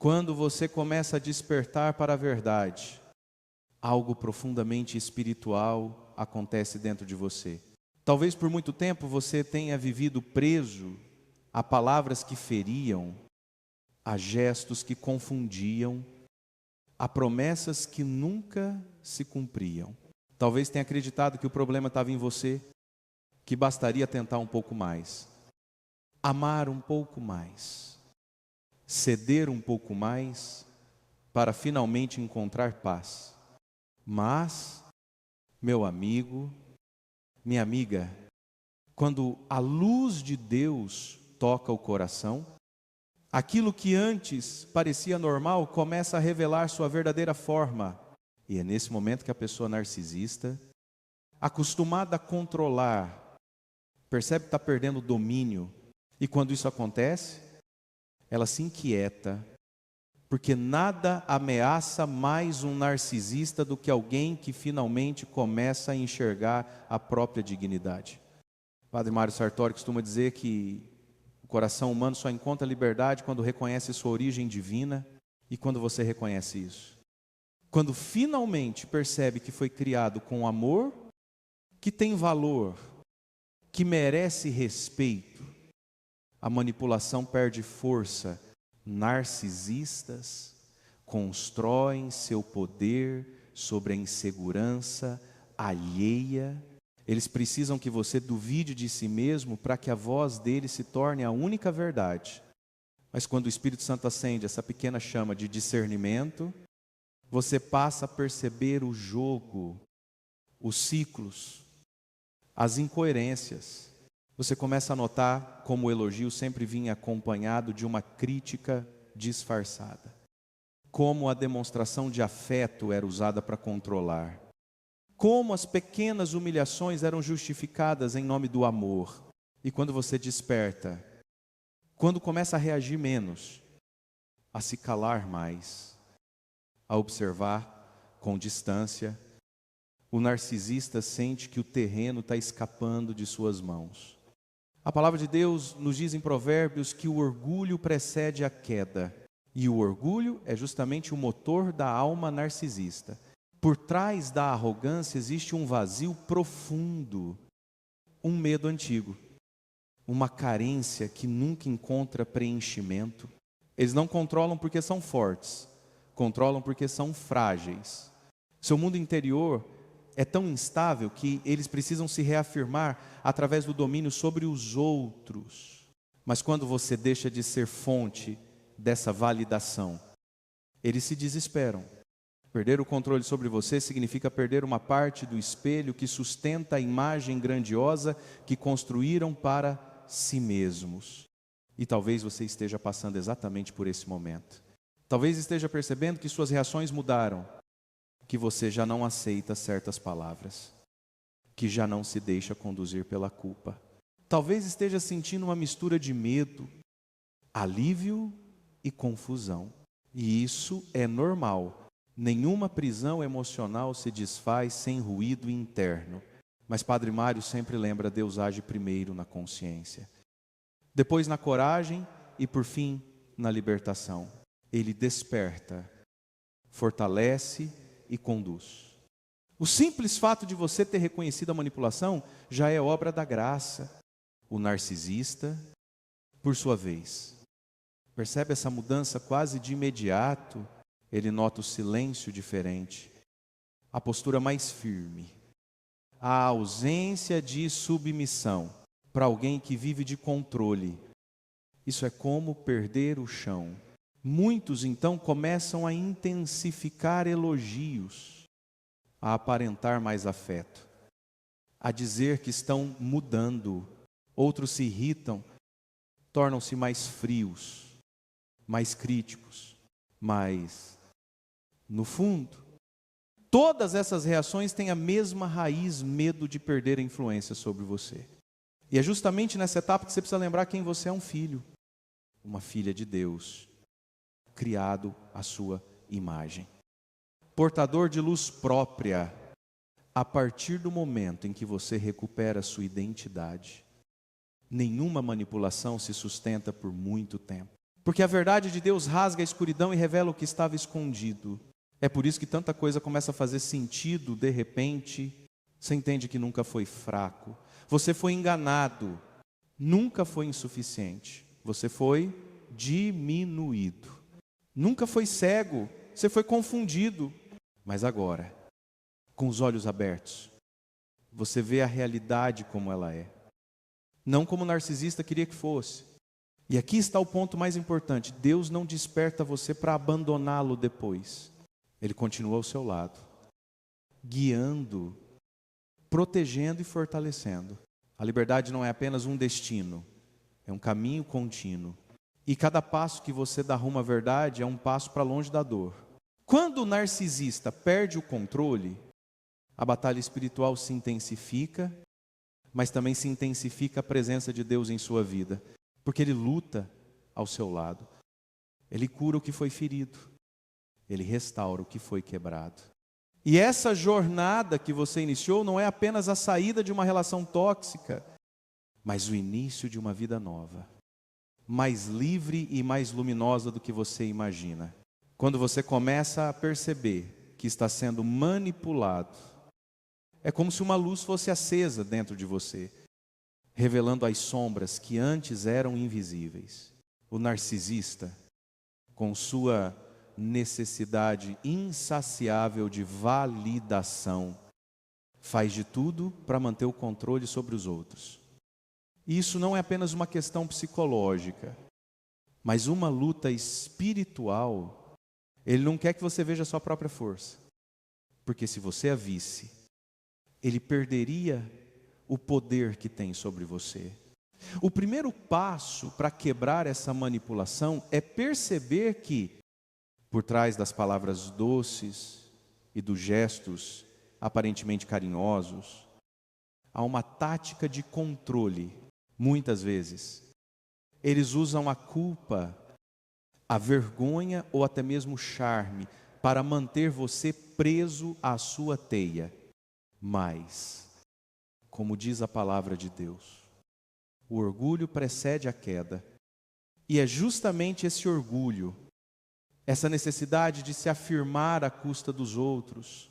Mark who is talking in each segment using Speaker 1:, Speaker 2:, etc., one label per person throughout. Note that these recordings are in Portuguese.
Speaker 1: Quando você começa a despertar para a verdade, algo profundamente espiritual acontece dentro de você. Talvez por muito tempo você tenha vivido preso a palavras que feriam, a gestos que confundiam, a promessas que nunca se cumpriam. Talvez tenha acreditado que o problema estava em você, que bastaria tentar um pouco mais, amar um pouco mais, ceder um pouco mais, para finalmente encontrar paz. Mas, meu amigo, minha amiga, quando a luz de Deus toca o coração, aquilo que antes parecia normal começa a revelar sua verdadeira forma. E é nesse momento que a pessoa narcisista, acostumada a controlar, percebe que está perdendo o domínio. E quando isso acontece, ela se inquieta, porque nada ameaça mais um narcisista do que alguém que finalmente começa a enxergar a própria dignidade. O Padre Mário Sartori costuma dizer que o coração humano só encontra liberdade quando reconhece sua origem divina. E quando você reconhece isso? Quando finalmente percebe que foi criado com amor, que tem valor, que merece respeito, a manipulação perde força. Narcisistas constroem seu poder sobre a insegurança alheia. Eles precisam que você duvide de si mesmo para que a voz dele se torne a única verdade. Mas quando o Espírito Santo acende essa pequena chama de discernimento, você passa a perceber o jogo, os ciclos, as incoerências. Você começa a notar como o elogio sempre vinha acompanhado de uma crítica disfarçada. Como a demonstração de afeto era usada para controlar. Como as pequenas humilhações eram justificadas em nome do amor. E quando você desperta, quando começa a reagir menos, a se calar mais, a observar com distância, o narcisista sente que o terreno está escapando de suas mãos. A palavra de Deus nos diz em Provérbios que o orgulho precede a queda. E o orgulho é justamente o motor da alma narcisista. Por trás da arrogância existe um vazio profundo, um medo antigo, uma carência que nunca encontra preenchimento. Eles não controlam porque são fortes, controlam porque são frágeis. Seu mundo interior é tão instável que eles precisam se reafirmar através do domínio sobre os outros. Mas quando você deixa de ser fonte dessa validação, eles se desesperam. Perder o controle sobre você significa perder uma parte do espelho que sustenta a imagem grandiosa que construíram para si mesmos. E talvez você esteja passando exatamente por esse momento. Talvez esteja percebendo que suas reações mudaram, que você já não aceita certas palavras, que já não se deixa conduzir pela culpa. Talvez esteja sentindo uma mistura de medo, alívio e confusão. E isso é normal. Nenhuma prisão emocional se desfaz sem ruído interno. Mas Padre Mário sempre lembra: Deus age primeiro na consciência, depois na coragem e por fim na libertação. Ele desperta, fortalece e conduz. O simples fato de você ter reconhecido a manipulação já é obra da graça. O narcisista, por sua vez, percebe essa mudança quase de imediato. Ele nota o silêncio diferente, a postura mais firme, a ausência de submissão para alguém que vive de controle. Isso é como perder o chão. Muitos então começam a intensificar elogios, a aparentar mais afeto, a dizer que estão mudando. Outros se irritam, tornam-se mais frios, mais críticos, mas no fundo, todas essas reações têm a mesma raiz: medo de perder a influência sobre você. E é justamente nessa etapa que você precisa lembrar quem você é: um filho, uma filha de Deus, criado à sua imagem, portador de luz própria. A partir do momento em que você recupera a sua identidade, nenhuma manipulação se sustenta por muito tempo. Porque a verdade de Deus rasga a escuridão e revela o que estava escondido. É por isso que tanta coisa começa a fazer sentido de repente. Você entende que nunca foi fraco. Você foi enganado. Nunca foi insuficiente. Você foi diminuído. Nunca foi cego. Você foi confundido. Mas agora, com os olhos abertos, você vê a realidade como ela é. Não como o narcisista queria que fosse. E aqui está o ponto mais importante. Deus não desperta você para abandoná-lo depois. Ele continua ao seu lado, guiando, protegendo e fortalecendo. A liberdade não é apenas um destino, é um caminho contínuo. E cada passo que você dá rumo à verdade é um passo para longe da dor. Quando o narcisista perde o controle, a batalha espiritual se intensifica, mas também se intensifica a presença de Deus em sua vida, porque Ele luta ao seu lado. Ele cura o que foi ferido, Ele restaura o que foi quebrado. E essa jornada que você iniciou não é apenas a saída de uma relação tóxica, mas o início de uma vida nova, mais livre e mais luminosa do que você imagina. Quando você começa a perceber que está sendo manipulado, é como se uma luz fosse acesa dentro de você, revelando as sombras que antes eram invisíveis. O narcisista, com sua necessidade insaciável de validação, faz de tudo para manter o controle sobre os outros. E isso não é apenas uma questão psicológica, mas uma luta espiritual. Ele não quer que você veja a sua própria força, porque se você a visse, ele perderia o poder que tem sobre você. O primeiro passo para quebrar essa manipulação é perceber que, por trás das palavras doces e dos gestos aparentemente carinhosos, há uma tática de controle. Muitas vezes, eles usam a culpa, a vergonha ou até mesmo o charme para manter você preso à sua teia. Mas, como diz a palavra de Deus, o orgulho precede a queda. E é justamente esse orgulho, essa necessidade de se afirmar à custa dos outros,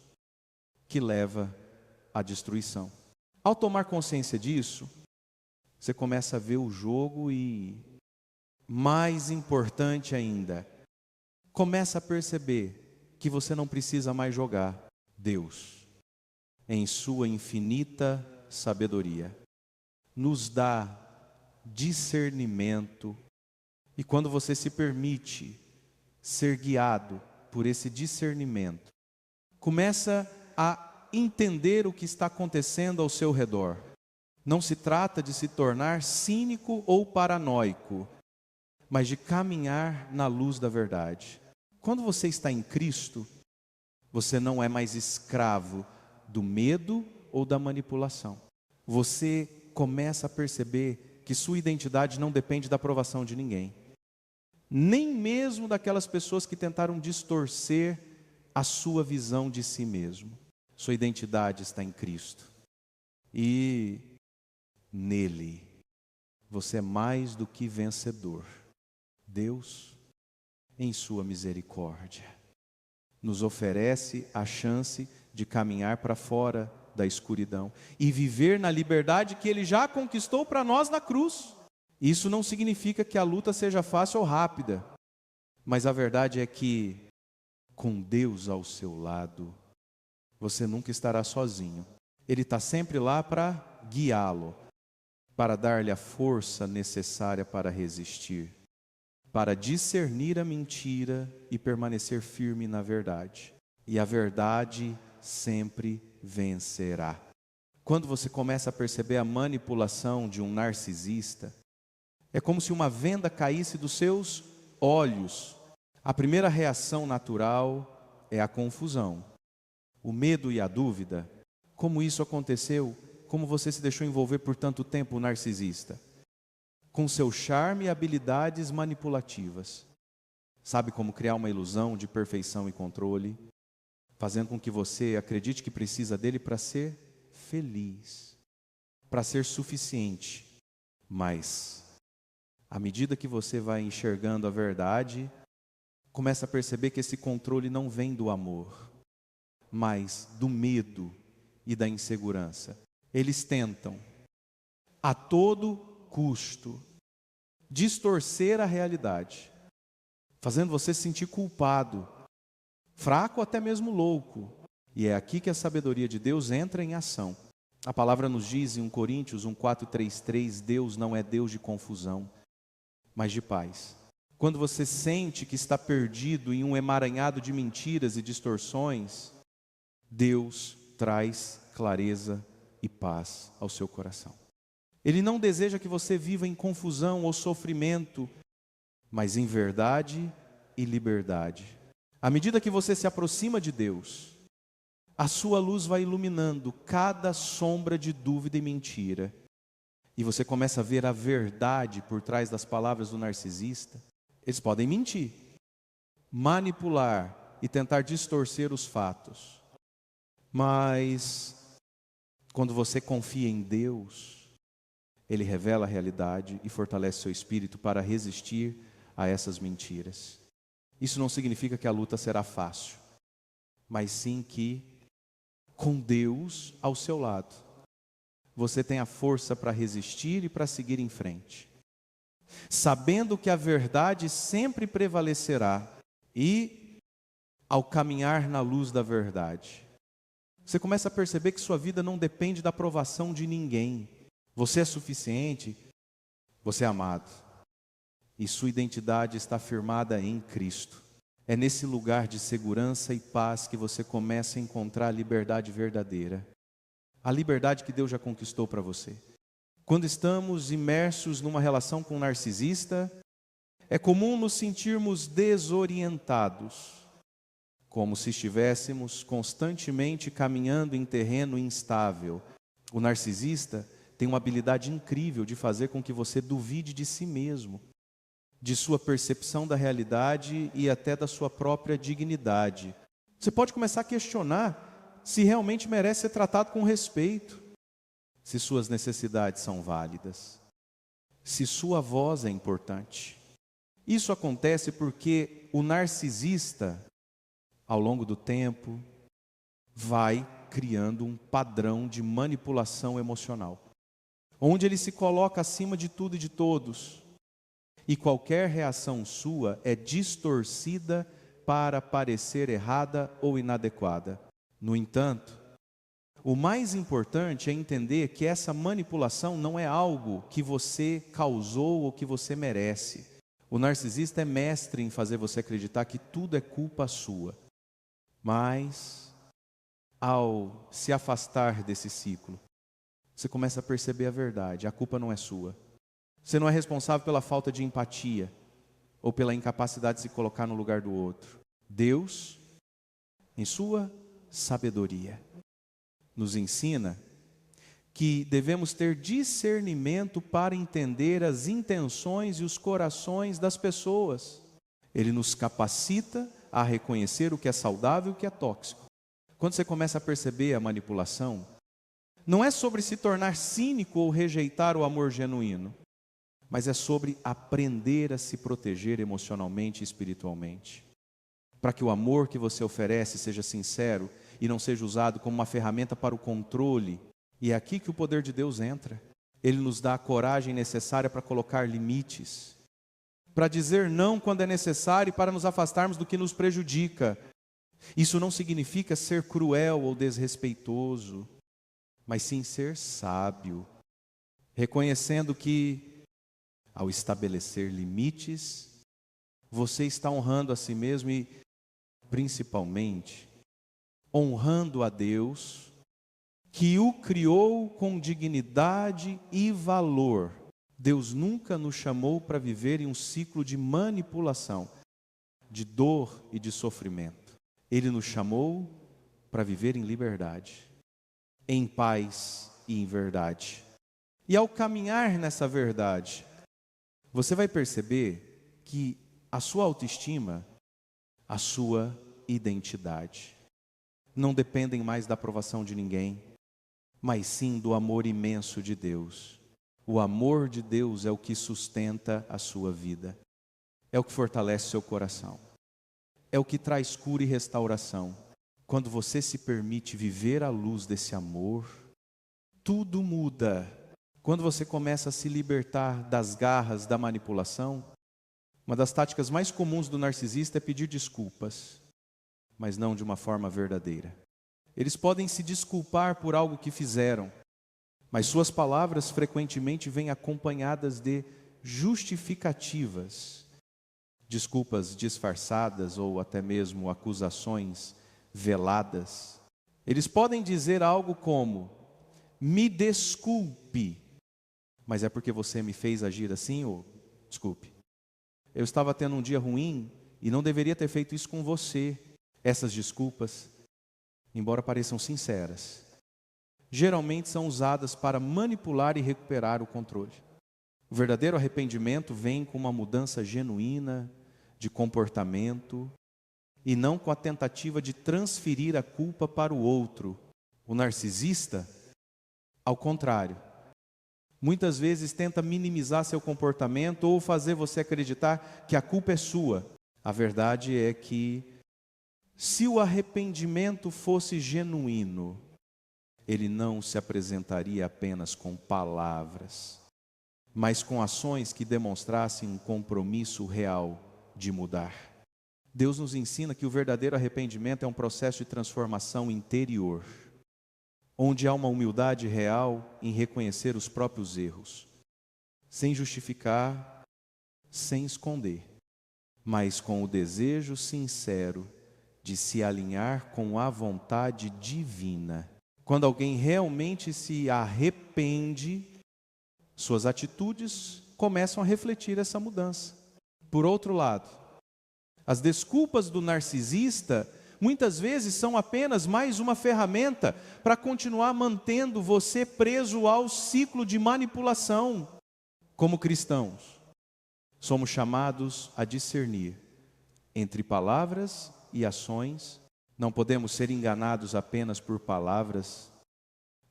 Speaker 1: que leva à destruição. Ao tomar consciência disso, você começa a ver o jogo e, mais importante ainda, começa a perceber que você não precisa mais jogar. Deus, em sua infinita sabedoria, nos dá discernimento, e quando você se permite ser guiado por esse discernimento, começa a entender o que está acontecendo ao seu redor. Não se trata de se tornar cínico ou paranoico, mas de caminhar na luz da verdade. Quando você está em Cristo, você não é mais escravo do medo ou da manipulação. Você começa a perceber que sua identidade não depende da aprovação de ninguém, nem mesmo daquelas pessoas que tentaram distorcer a sua visão de si mesmo. Sua identidade está em Cristo, e nele você é mais do que vencedor. Deus, em sua misericórdia, nos oferece a chance de caminhar para fora da escuridão e viver na liberdade que Ele já conquistou para nós na cruz. Isso não significa que a luta seja fácil ou rápida, mas a verdade é que, com Deus ao seu lado, você nunca estará sozinho. Ele está sempre lá para guiá-lo, para dar-lhe a força necessária para resistir, para discernir a mentira e permanecer firme na verdade. E a verdade sempre vencerá. Quando você começa a perceber a manipulação de um narcisista, é como se uma venda caísse dos seus olhos. A primeira reação natural é a confusão, o medo e a dúvida. Como isso aconteceu? Como você se deixou envolver por tanto tempo, narcisista? Com seu charme e habilidades manipulativas. Sabe como criar uma ilusão de perfeição e controle, fazendo com que você acredite que precisa dele para ser feliz, para ser suficiente. Mas À medida que você vai enxergando a verdade, começa a perceber que esse controle não vem do amor, mas do medo e da insegurança. Eles tentam, a todo custo, distorcer a realidade, fazendo você se sentir culpado, fraco ou até mesmo louco. E é aqui que a sabedoria de Deus entra em ação. A palavra nos diz em 1 Coríntios 1:4-3:3, Deus não é Deus de confusão, mas de paz. Quando você sente que está perdido em um emaranhado de mentiras e distorções, Deus traz clareza e paz ao seu coração. Ele não deseja que você viva em confusão ou sofrimento, mas em verdade e liberdade. À medida que você se aproxima de Deus, a sua luz vai iluminando cada sombra de dúvida e mentira. E você começa a ver a verdade por trás das palavras do narcisista. Eles podem mentir, manipular e tentar distorcer os fatos. Mas quando você confia em Deus, Ele revela a realidade e fortalece seu espírito para resistir a essas mentiras. Isso não significa que a luta será fácil, mas sim que, com Deus ao seu lado, você tem a força para resistir e para seguir em frente, sabendo que a verdade sempre prevalecerá e, ao caminhar na luz da verdade, você começa a perceber que sua vida não depende da aprovação de ninguém. Você é suficiente, você é amado, e sua identidade está firmada em Cristo. É nesse lugar de segurança e paz que você começa a encontrar a liberdade verdadeira, a liberdade que Deus já conquistou para você. Quando estamos imersos numa relação com um narcisista, é comum nos sentirmos desorientados, como se estivéssemos constantemente caminhando em terreno instável. O narcisista tem uma habilidade incrível de fazer com que você duvide de si mesmo, de sua percepção da realidade e até da sua própria dignidade. Você pode começar a questionar se realmente merece ser tratado com respeito, se suas necessidades são válidas, se sua voz é importante. Isso acontece porque o narcisista, ao longo do tempo, vai criando um padrão de manipulação emocional, onde ele se coloca acima de tudo e de todos, e qualquer reação sua é distorcida para parecer errada ou inadequada. No entanto, o mais importante é entender que essa manipulação não é algo que você causou ou que você merece. O narcisista é mestre em fazer você acreditar que tudo é culpa sua. Mas, ao se afastar desse ciclo, você começa a perceber a verdade. A culpa não é sua. Você não é responsável pela falta de empatia ou pela incapacidade de se colocar no lugar do outro. Deus, em sua sabedoria, nos ensina que devemos ter discernimento para entender as intenções e os corações das pessoas. Ele nos capacita a reconhecer o que é saudável e o que é tóxico. Quando você começa a perceber a manipulação, não é sobre se tornar cínico ou rejeitar o amor genuíno, mas é sobre aprender a se proteger emocionalmente e espiritualmente, para que o amor que você oferece seja sincero e não seja usado como uma ferramenta para o controle. E é aqui que o poder de Deus entra. Ele nos dá a coragem necessária para colocar limites, para dizer não quando é necessário e para nos afastarmos do que nos prejudica. Isso não significa ser cruel ou desrespeitoso, mas sim ser sábio, reconhecendo que, ao estabelecer limites, você está honrando a si mesmo e, principalmente, honrando a Deus, que o criou com dignidade e valor. Deus nunca nos chamou para viver em um ciclo de manipulação, de dor e de sofrimento. Ele nos chamou para viver em liberdade, em paz e em verdade. E ao caminhar nessa verdade, você vai perceber que a sua autoestima, a sua identidade, não dependem mais da aprovação de ninguém, mas sim do amor imenso de Deus. O amor de Deus é o que sustenta a sua vida, é o que fortalece seu coração, é o que traz cura e restauração. Quando você se permite viver à luz desse amor, tudo muda. Quando você começa a se libertar das garras da manipulação, uma das táticas mais comuns do narcisista é pedir desculpas, mas não de uma forma verdadeira. Eles podem se desculpar por algo que fizeram, mas suas palavras frequentemente vêm acompanhadas de justificativas, desculpas disfarçadas ou até mesmo acusações veladas. Eles podem dizer algo como: me desculpe, mas é porque você me fez agir assim, ou desculpe, eu estava tendo um dia ruim e não deveria ter feito isso com você. Essas desculpas, embora pareçam sinceras, geralmente são usadas para manipular e recuperar o controle. O verdadeiro arrependimento vem com uma mudança genuína de comportamento e não com a tentativa de transferir a culpa para o outro. O narcisista, ao contrário, muitas vezes tenta minimizar seu comportamento ou fazer você acreditar que a culpa é sua. A verdade é que, se o arrependimento fosse genuíno, ele não se apresentaria apenas com palavras, mas com ações que demonstrassem um compromisso real de mudar. Deus nos ensina que o verdadeiro arrependimento é um processo de transformação interior, onde há uma humildade real em reconhecer os próprios erros, sem justificar, sem esconder, mas com o desejo sincero de se alinhar com a vontade divina. Quando alguém realmente se arrepende, suas atitudes começam a refletir essa mudança. Por outro lado, as desculpas do narcisista muitas vezes são apenas mais uma ferramenta para continuar mantendo você preso ao ciclo de manipulação. Como cristãos, somos chamados a discernir entre palavras e ações. Não podemos ser enganados apenas por palavras,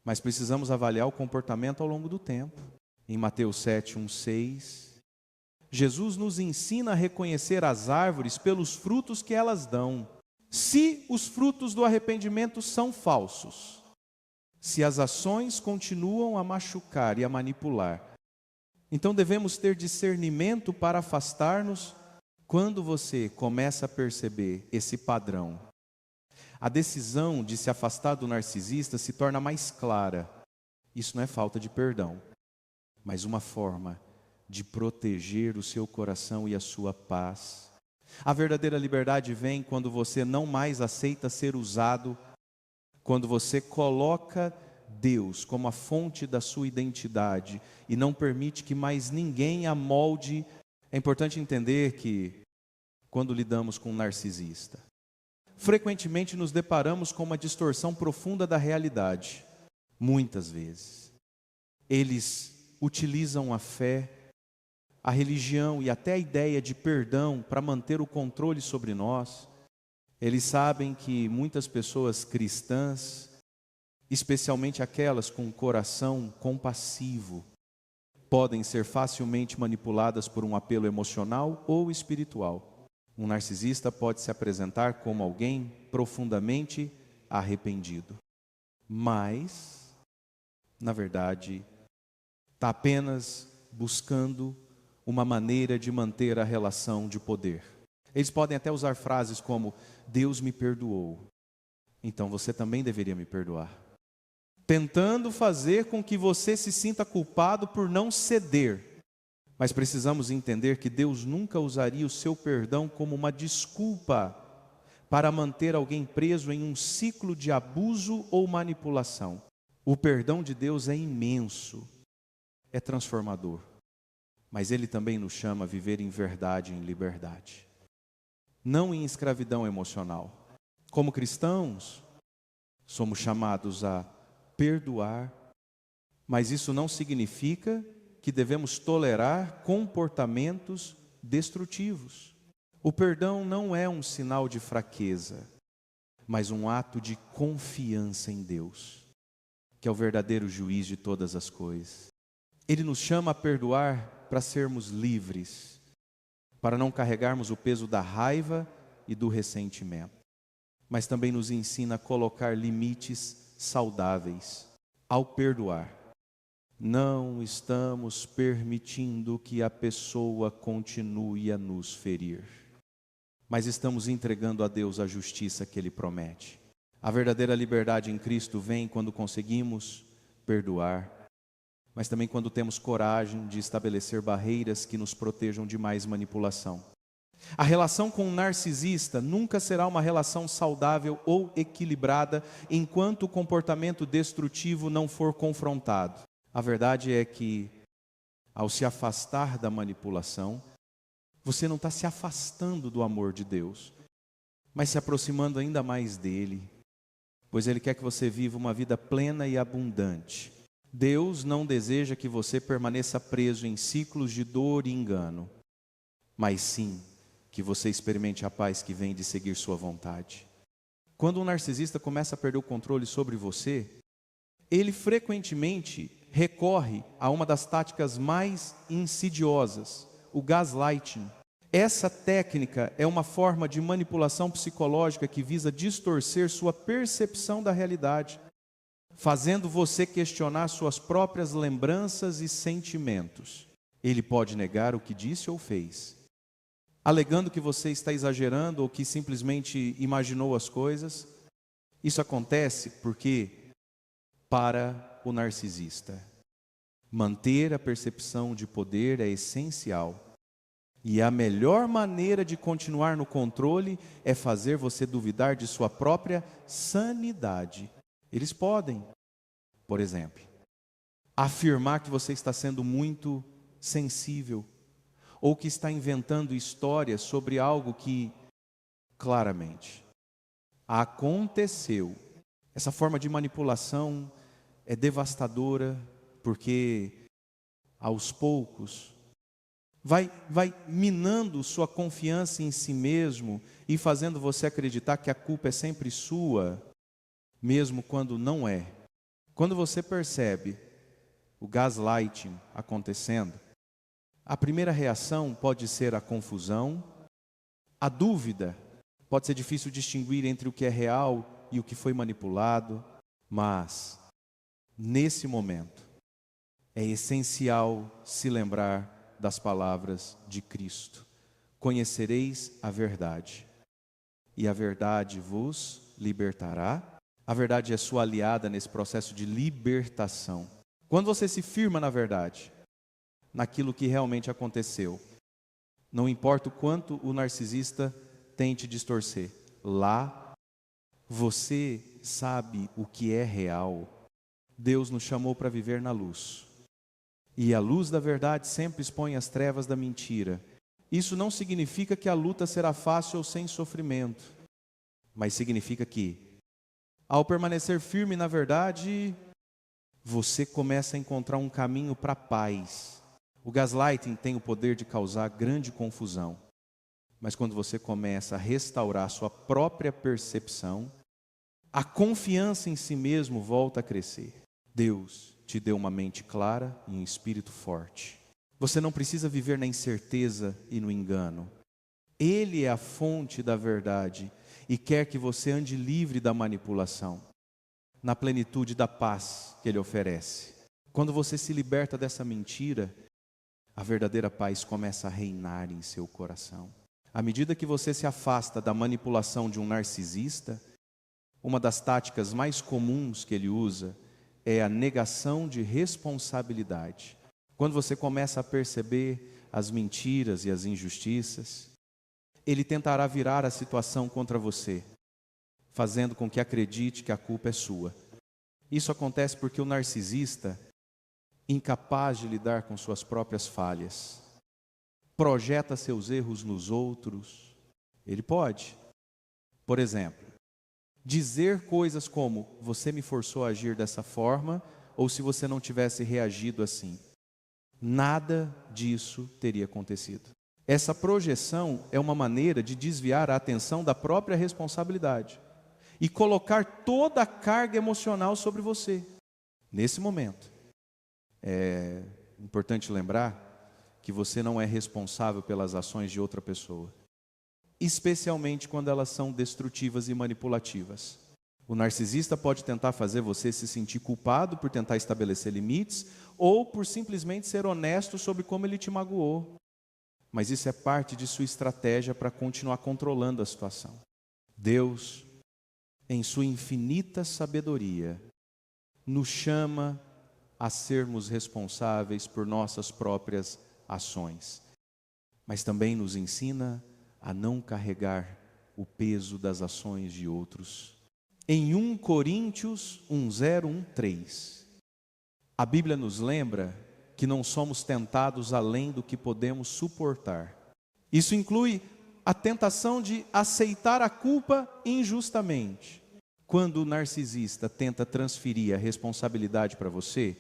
Speaker 1: mas precisamos avaliar o comportamento ao longo do tempo. Em Mateus 7, 1, 6, Jesus nos ensina a reconhecer as árvores pelos frutos que elas dão. Se os frutos do arrependimento são falsos, se as ações continuam a machucar e a manipular, então devemos ter discernimento para afastar-nos. Quando você começa a perceber esse padrão, a decisão de se afastar do narcisista se torna mais clara. Isso não é falta de perdão, mas uma forma de proteger o seu coração e a sua paz. A verdadeira liberdade vem quando você não mais aceita ser usado, quando você coloca Deus como a fonte da sua identidade e não permite que mais ninguém a molde. É importante entender que, quando lidamos com um narcisista, frequentemente nos deparamos com uma distorção profunda da realidade. Muitas vezes, eles utilizam a fé, a religião e até a ideia de perdão para manter o controle sobre nós. Eles sabem que muitas pessoas cristãs, especialmente aquelas com um coração compassivo, podem ser facilmente manipuladas por um apelo emocional ou espiritual. Um narcisista pode se apresentar como alguém profundamente arrependido, mas, na verdade, está apenas buscando uma maneira de manter a relação de poder. Eles podem até usar frases como: Deus me perdoou, então você também deveria me perdoar, tentando fazer com que você se sinta culpado por não ceder. Mas precisamos entender que Deus nunca usaria o seu perdão como uma desculpa para manter alguém preso em um ciclo de abuso ou manipulação. O perdão de Deus é imenso, é transformador, mas Ele também nos chama a viver em verdade e em liberdade, não em escravidão emocional. Como cristãos, somos chamados a perdoar, mas isso não significa que devemos tolerar comportamentos destrutivos. O perdão não é um sinal de fraqueza, mas um ato de confiança em Deus, que é o verdadeiro juiz de todas as coisas. Ele nos chama a perdoar para sermos livres, para não carregarmos o peso da raiva e do ressentimento. Mas também nos ensina a colocar limites saudáveis. Ao perdoar, não estamos permitindo que a pessoa continue a nos ferir, mas estamos entregando a Deus a justiça que Ele promete. A verdadeira liberdade em Cristo vem quando conseguimos perdoar, mas também quando temos coragem de estabelecer barreiras que nos protejam de mais manipulação. A relação com um narcisista nunca será uma relação saudável ou equilibrada enquanto o comportamento destrutivo não for confrontado. A verdade é que, ao se afastar da manipulação, você não está se afastando do amor de Deus, mas se aproximando ainda mais dele, pois Ele quer que você viva uma vida plena e abundante. Deus não deseja que você permaneça preso em ciclos de dor e engano, mas sim que você experimente a paz que vem de seguir sua vontade. Quando um narcisista começa a perder o controle sobre você, ele frequentemente recorre a uma das táticas mais insidiosas, o gaslighting. Essa técnica é uma forma de manipulação psicológica que visa distorcer sua percepção da realidade, fazendo você questionar suas próprias lembranças e sentimentos. Ele pode negar o que disse ou fez, alegando que você está exagerando ou que simplesmente imaginou as coisas. Isso acontece porque, para o narcisista, manter a percepção de poder é essencial. E a melhor maneira de continuar no controle é fazer você duvidar de sua própria sanidade. Eles podem, por exemplo, afirmar que você está sendo muito sensível, ou que está inventando histórias sobre algo que, claramente, aconteceu. Essa forma de manipulação é devastadora, porque, aos poucos, vai minando sua confiança em si mesmo e fazendo você acreditar que a culpa é sempre sua, mesmo quando não é. Quando você percebe o gaslighting acontecendo, a primeira reação pode ser a confusão, a dúvida. Pode ser difícil distinguir entre o que é real e o que foi manipulado, mas, nesse momento, é essencial se lembrar das palavras de Cristo. Conhecereis a verdade, e a verdade vos libertará. A verdade é sua aliada nesse processo de libertação. Quando você se firma na verdade, naquilo que realmente aconteceu, não importa o quanto o narcisista tente distorcer, lá você sabe o que é real. Deus nos chamou para viver na luz, e a luz da verdade sempre expõe as trevas da mentira. Isso não significa que a luta será fácil ou sem sofrimento, mas significa que, ao permanecer firme na verdade, você começa a encontrar um caminho para a paz. O gaslighting tem o poder de causar grande confusão, mas quando você começa a restaurar sua própria percepção, a confiança em si mesmo volta a crescer. Deus te deu uma mente clara e um espírito forte. Você não precisa viver na incerteza e no engano. Ele é a fonte da verdade e quer que você ande livre da manipulação, na plenitude da paz que Ele oferece. Quando você se liberta dessa mentira, a verdadeira paz começa a reinar em seu coração. À medida que você se afasta da manipulação de um narcisista, uma das táticas mais comuns que ele usa é a negação de responsabilidade. Quando você começa a perceber as mentiras e as injustiças, ele tentará virar a situação contra você, fazendo com que acredite que a culpa é sua. Isso acontece porque o narcisista, incapaz de lidar com suas próprias falhas, projeta seus erros nos outros. Ele pode, por exemplo, dizer coisas como: você me forçou a agir dessa forma, ou se você não tivesse reagido assim, nada disso teria acontecido. Essa projeção é uma maneira de desviar a atenção da própria responsabilidade e colocar toda a carga emocional sobre você. Nesse momento, Importante lembrar que você não é responsável pelas ações de outra pessoa, especialmente quando elas são destrutivas e manipulativas. O narcisista pode tentar fazer você se sentir culpado por tentar estabelecer limites ou por simplesmente ser honesto sobre como ele te magoou. Mas isso é parte de sua estratégia para continuar controlando a situação. Deus, em sua infinita sabedoria, nos chama a sermos responsáveis por nossas próprias ações, mas também nos ensina a não carregar o peso das ações de outros. Em 1 Coríntios 1:0-1:3, a Bíblia nos lembra que não somos tentados além do que podemos suportar. Isso inclui a tentação de aceitar a culpa injustamente. Quando o narcisista tenta transferir a responsabilidade para você,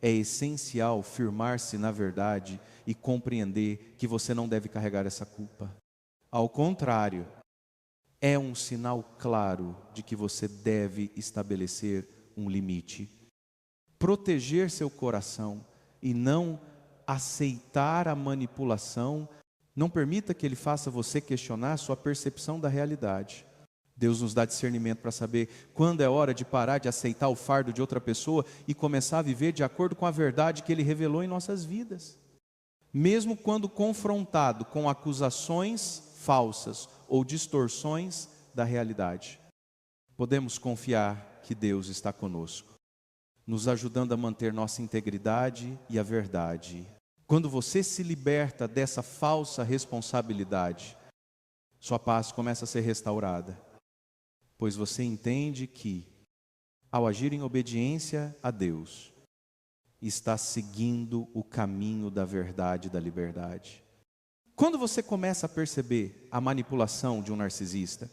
Speaker 1: é essencial firmar-se na verdade e compreender que você não deve carregar essa culpa. Ao contrário, é um sinal claro de que você deve estabelecer um limite. Proteger seu coração e não aceitar a manipulação, não permita que ele faça você questionar sua percepção da realidade. Deus nos dá discernimento para saber quando é hora de parar de aceitar o fardo de outra pessoa e começar a viver de acordo com a verdade que Ele revelou em nossas vidas. Mesmo quando confrontado com acusações falsas ou distorções da realidade, podemos confiar que Deus está conosco, nos ajudando a manter nossa integridade e a verdade. Quando você se liberta dessa falsa responsabilidade, sua paz começa a ser restaurada, pois você entende que, ao agir em obediência a Deus, está seguindo o caminho da verdade e da liberdade. Quando você começa a perceber a manipulação de um narcisista,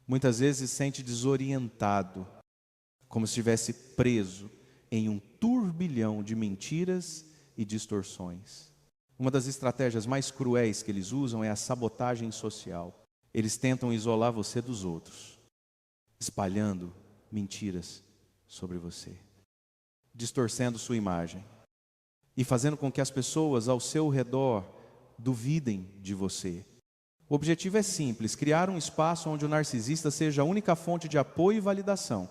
Speaker 1: muitas vezes se sente desorientado, como se estivesse preso em um turbilhão de mentiras e distorções. Uma das estratégias mais cruéis que eles usam é a sabotagem social. Eles tentam isolar você dos outros, espalhando mentiras sobre você, distorcendo sua imagem e fazendo com que as pessoas ao seu redor duvidem de você. O objetivo é simples: criar um espaço onde o narcisista seja a única fonte de apoio e validação,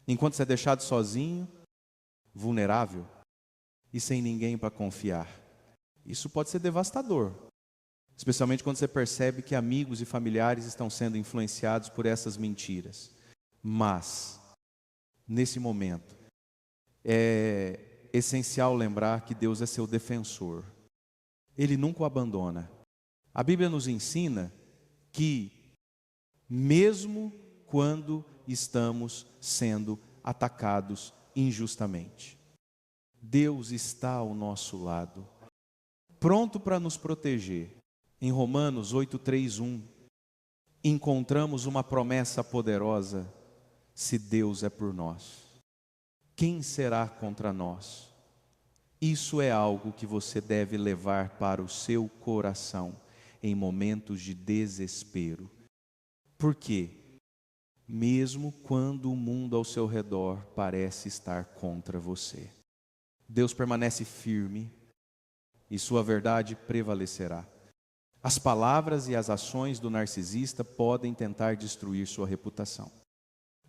Speaker 1: enquanto você é deixado sozinho, vulnerável e sem ninguém para confiar. Isso pode ser devastador, especialmente quando você percebe que amigos e familiares estão sendo influenciados por essas mentiras. Mas, nesse momento, é essencial lembrar que Deus é seu defensor. Ele nunca o abandona. A Bíblia nos ensina que, mesmo quando estamos sendo atacados injustamente, Deus está ao nosso lado, pronto para nos proteger. Em Romanos 8:3-1, encontramos uma promessa poderosa: se Deus é por nós, quem será contra nós? Isso é algo que você deve levar para o seu coração em momentos de desespero. Por quê? Mesmo quando o mundo ao seu redor parece estar contra você, Deus permanece firme e sua verdade prevalecerá. As palavras e as ações do narcisista podem tentar destruir sua reputação,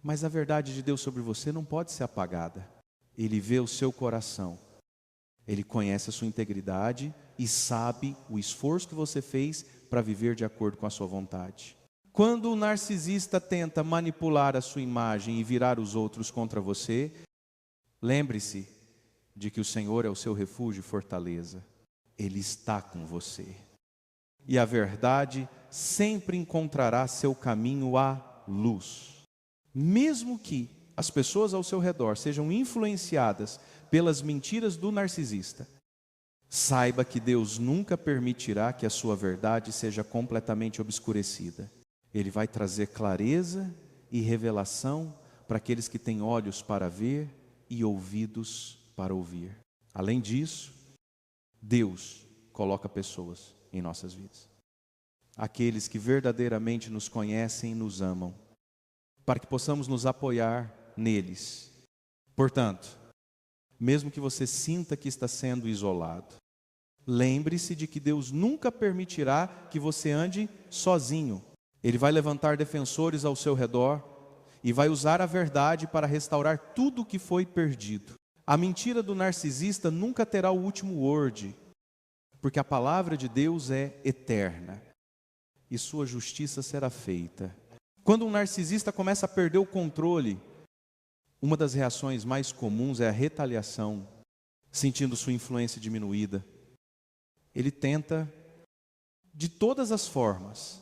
Speaker 1: mas a verdade de Deus sobre você não pode ser apagada. Ele vê o seu coração, Ele conhece a sua integridade e sabe o esforço que você fez para viver de acordo com a sua vontade. Quando o narcisista tenta manipular a sua imagem e virar os outros contra você, lembre-se de que o Senhor é o seu refúgio e fortaleza. Ele está com você. E a verdade sempre encontrará seu caminho à luz. Mesmo que as pessoas ao seu redor sejam influenciadas pelas mentiras do narcisista, saiba que Deus nunca permitirá que a sua verdade seja completamente obscurecida. Ele vai trazer clareza e revelação para aqueles que têm olhos para ver e ouvidos para ouvir. Além disso, Deus coloca pessoas em nossas vidas, aqueles que verdadeiramente nos conhecem e nos amam, para que possamos nos apoiar neles. Portanto, mesmo que você sinta que está sendo isolado. Lembre-se de que Deus nunca permitirá que você ande sozinho. Ele vai levantar defensores ao seu redor e vai usar a verdade para restaurar tudo o que foi perdido. A mentira do narcisista nunca terá o último word, porque a palavra de Deus é eterna e sua justiça será feita. Quando um narcisista começa a perder o controle, uma das reações mais comuns é a retaliação, sentindo sua influência diminuída. Ele tenta, de todas as formas,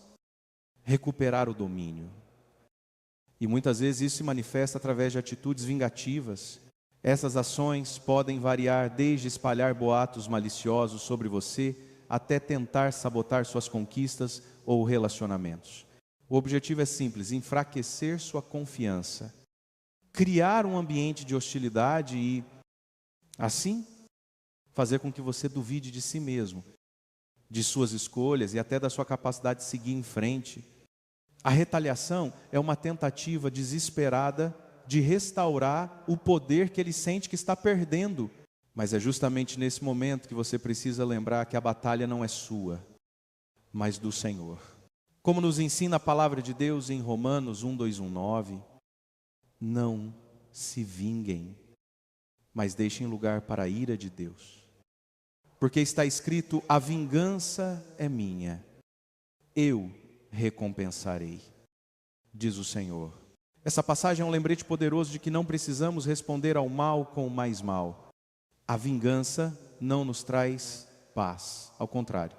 Speaker 1: recuperar o domínio. E muitas vezes isso se manifesta através de atitudes vingativas. Essas ações podem variar desde espalhar boatos maliciosos sobre você, até tentar sabotar suas conquistas ou relacionamentos. O objetivo é simples: enfraquecer sua confiança, criar um ambiente de hostilidade e, assim, fazer com que você duvide de si mesmo, de suas escolhas e até da sua capacidade de seguir em frente. A retaliação é uma tentativa desesperada de restaurar o poder que ele sente que está perdendo. Mas é justamente nesse momento que você precisa lembrar que a batalha não é sua, mas do Senhor. Como nos ensina a palavra de Deus em Romanos 1:2-9, não se vinguem, mas deixem lugar para a ira de Deus. Porque está escrito: a vingança é minha, eu recompensarei, diz o Senhor. Essa passagem é um lembrete poderoso de que não precisamos responder ao mal com o mais mal. A vingança não nos traz paz, ao contrário,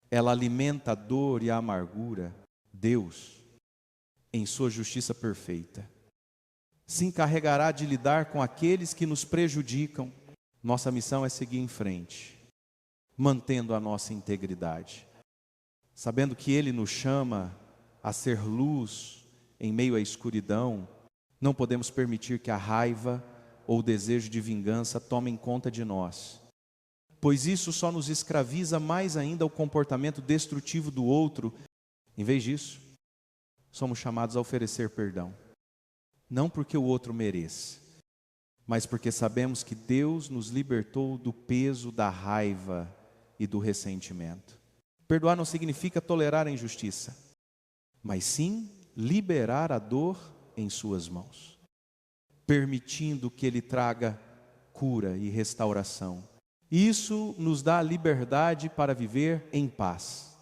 Speaker 1: ela alimenta a dor e a amargura. Deus, em sua justiça perfeita, se encarregará de lidar com aqueles que nos prejudicam. Nossa missão é seguir em frente, mantendo a nossa integridade, sabendo que Ele nos chama a ser luz em meio à escuridão. Não podemos permitir que a raiva ou o desejo de vingança tomem conta de nós, pois isso só nos escraviza mais ainda ao comportamento destrutivo do outro. Em vez disso, somos chamados a oferecer perdão, não porque o outro mereça, mas porque sabemos que Deus nos libertou do peso da raiva e do ressentimento. Perdoar não significa tolerar a injustiça, mas sim liberar a dor em suas mãos, permitindo que Ele traga cura e restauração. Isso nos dá a liberdade para viver em paz,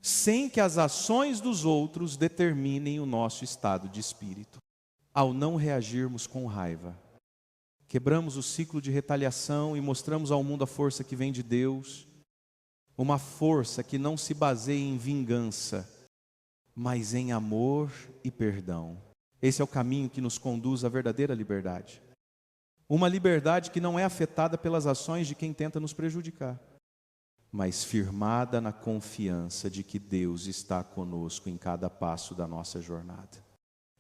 Speaker 1: sem que as ações dos outros determinem o nosso estado de espírito. Ao não reagirmos com raiva, quebramos o ciclo de retaliação e mostramos ao mundo a força que vem de Deus, uma força que não se baseia em vingança, mas em amor e perdão. Esse é o caminho que nos conduz à verdadeira liberdade. Uma liberdade que não é afetada pelas ações de quem tenta nos prejudicar, mas firmada na confiança de que Deus está conosco em cada passo da nossa jornada.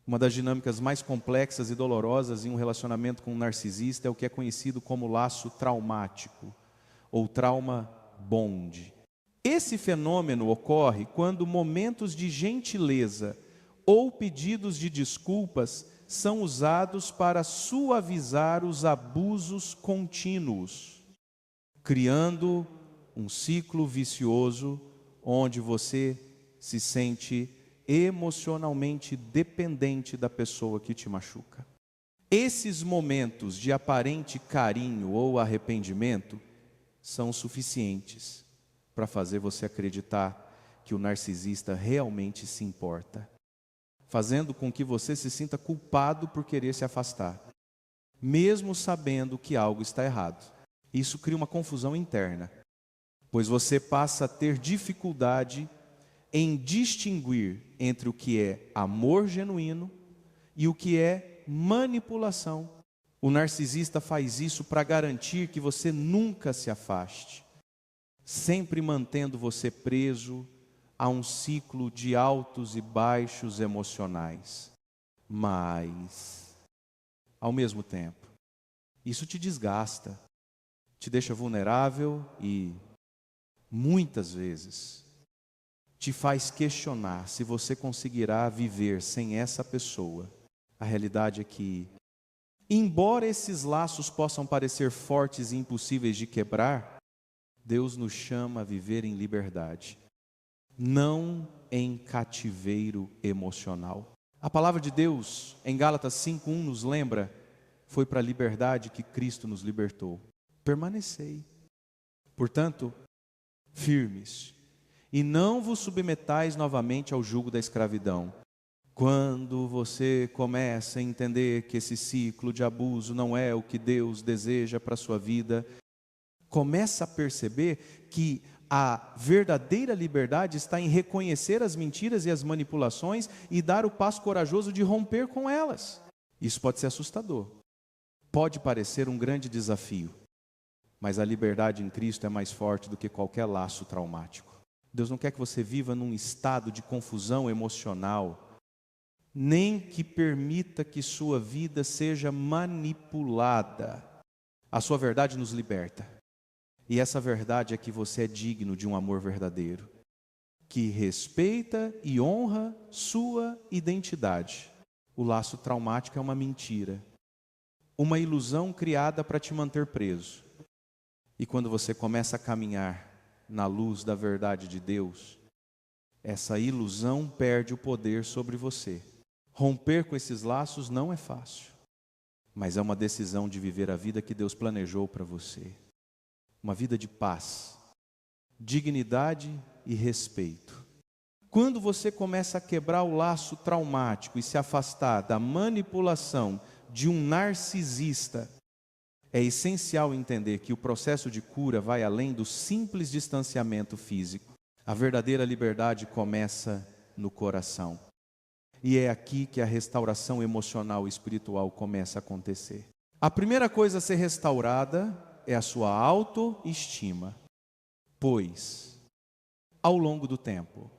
Speaker 1: Uma das dinâmicas mais complexas e dolorosas em um relacionamento com um narcisista é o que é conhecido como laço traumático, ou trauma bond. Esse fenômeno ocorre quando momentos de gentileza ou pedidos de desculpas são usados para suavizar os abusos contínuos, criando um ciclo vicioso onde você se sente emocionalmente dependente da pessoa que te machuca. Esses momentos de aparente carinho ou arrependimento são suficientes para fazer você acreditar que o narcisista realmente se importa, fazendo com que você se sinta culpado por querer se afastar, mesmo sabendo que algo está errado. Isso cria uma confusão interna, pois você passa a ter dificuldade em distinguir entre o que é amor genuíno e o que é manipulação. O narcisista faz isso para garantir que você nunca se afaste, sempre mantendo você preso a um ciclo de altos e baixos emocionais. Mas, ao mesmo tempo, isso te desgasta, te deixa vulnerável e, muitas vezes, te faz questionar se você conseguirá viver sem essa pessoa. A realidade é que Embora esses laços possam parecer fortes e impossíveis de quebrar, Deus nos chama a viver em liberdade, não em cativeiro emocional. A palavra de Deus, em Gálatas 5:1, nos lembra: foi para a liberdade que Cristo nos libertou. Permanecei, portanto, firmes, e não vos submetais novamente ao jugo da escravidão. Quando você começa a entender que esse ciclo de abuso não é o que Deus deseja para a sua vida, começa a perceber que a verdadeira liberdade está em reconhecer as mentiras e as manipulações e dar o passo corajoso de romper com elas. Isso pode ser assustador, pode parecer um grande desafio, mas a liberdade em Cristo é mais forte do que qualquer laço traumático. Deus não quer que você viva num estado de confusão emocional, nem que permita que sua vida seja manipulada. A sua verdade nos liberta. E essa verdade é que você é digno de um amor verdadeiro, que respeita e honra sua identidade. O laço traumático é uma mentira, uma ilusão criada para te manter preso. E quando você começa a caminhar na luz da verdade de Deus, essa ilusão perde o poder sobre você. Romper com esses laços não é fácil, mas é uma decisão de viver a vida que Deus planejou para você. Uma vida de paz, dignidade e respeito. Quando você começa a quebrar o laço traumático e se afastar da manipulação de um narcisista, é essencial entender que o processo de cura vai além do simples distanciamento físico. A verdadeira liberdade começa no coração. E é aqui que a restauração emocional e espiritual começa a acontecer. A primeira coisa a ser restaurada é a sua autoestima. Pois, ao longo do tempo,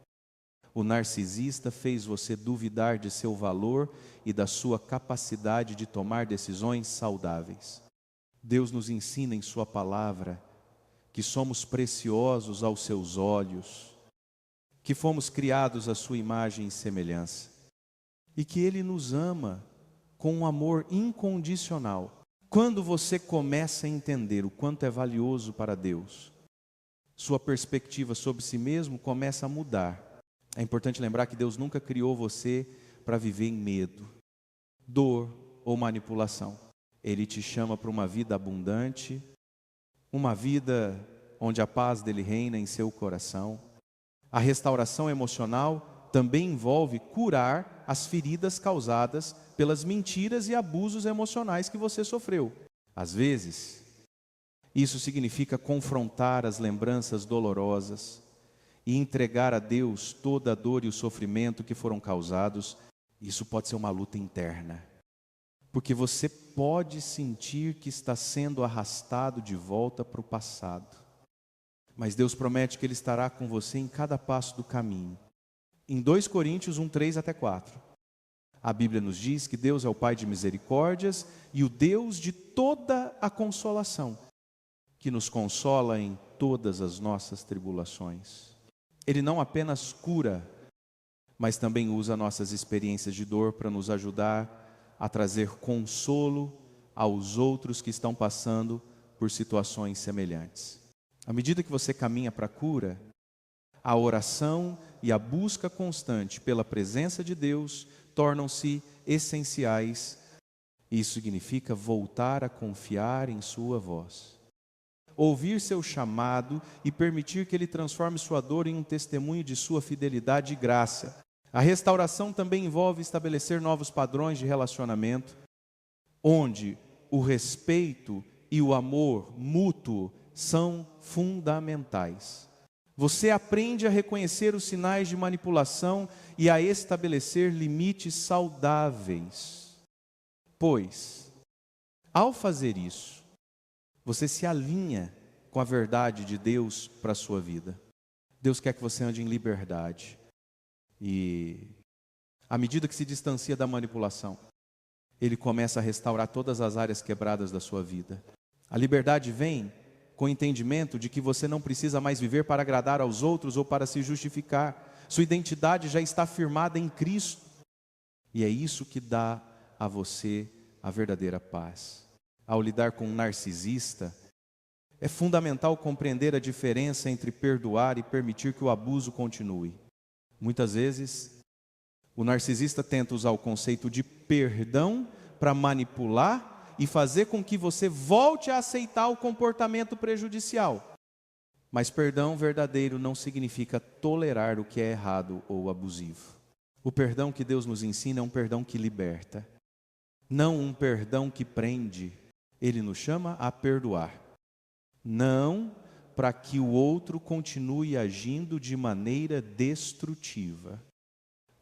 Speaker 1: o narcisista fez você duvidar de seu valor e da sua capacidade de tomar decisões saudáveis. Deus nos ensina em sua palavra que somos preciosos aos seus olhos, que fomos criados à sua imagem e semelhança, e que Ele nos ama com um amor incondicional. Quando você começa a entender o quanto é valioso para Deus, sua perspectiva sobre si mesmo começa a mudar. É importante lembrar que Deus nunca criou você para viver em medo, dor ou manipulação. Ele te chama para uma vida abundante, uma vida onde a paz dele reina em seu coração. A restauração emocional também envolve curar as feridas causadas pelas mentiras e abusos emocionais que você sofreu. Às vezes, isso significa confrontar as lembranças dolorosas e entregar a Deus toda a dor e o sofrimento que foram causados. Isso pode ser uma luta interna, porque você pode sentir que está sendo arrastado de volta para o passado. Mas Deus promete que Ele estará com você em cada passo do caminho. Em 2 Coríntios 1:3-4, a Bíblia nos diz que Deus é o Pai de misericórdias e o Deus de toda a consolação, que nos consola em todas as nossas tribulações. Ele não apenas cura, mas também usa nossas experiências de dor para nos ajudar a trazer consolo aos outros que estão passando por situações semelhantes. À medida que você caminha para a cura, a oração e a busca constante pela presença de Deus tornam-se essenciais. Isso significa voltar a confiar em sua voz, ouvir seu chamado e permitir que Ele transforme sua dor em um testemunho de sua fidelidade e graça. A restauração também envolve estabelecer novos padrões de relacionamento, onde o respeito e o amor mútuo são fundamentais. Você aprende a reconhecer os sinais de manipulação e a estabelecer limites saudáveis. Pois, ao fazer isso, você se alinha com a verdade de Deus para a sua vida. Deus quer que você ande em liberdade. E, à medida que se distancia da manipulação, Ele começa a restaurar todas as áreas quebradas da sua vida. A liberdade vem com o entendimento de que você não precisa mais viver para agradar aos outros ou para se justificar. Sua identidade já está firmada em Cristo. E é isso que dá a você a verdadeira paz. Ao lidar com um narcisista, é fundamental compreender a diferença entre perdoar e permitir que o abuso continue. Muitas vezes, o narcisista tenta usar o conceito de perdão para manipular e fazer com que você volte a aceitar o comportamento prejudicial. Mas perdão verdadeiro não significa tolerar o que é errado ou abusivo. O perdão que Deus nos ensina é um perdão que liberta, não um perdão que prende. Ele nos chama a perdoar, não para que o outro continue agindo de maneira destrutiva,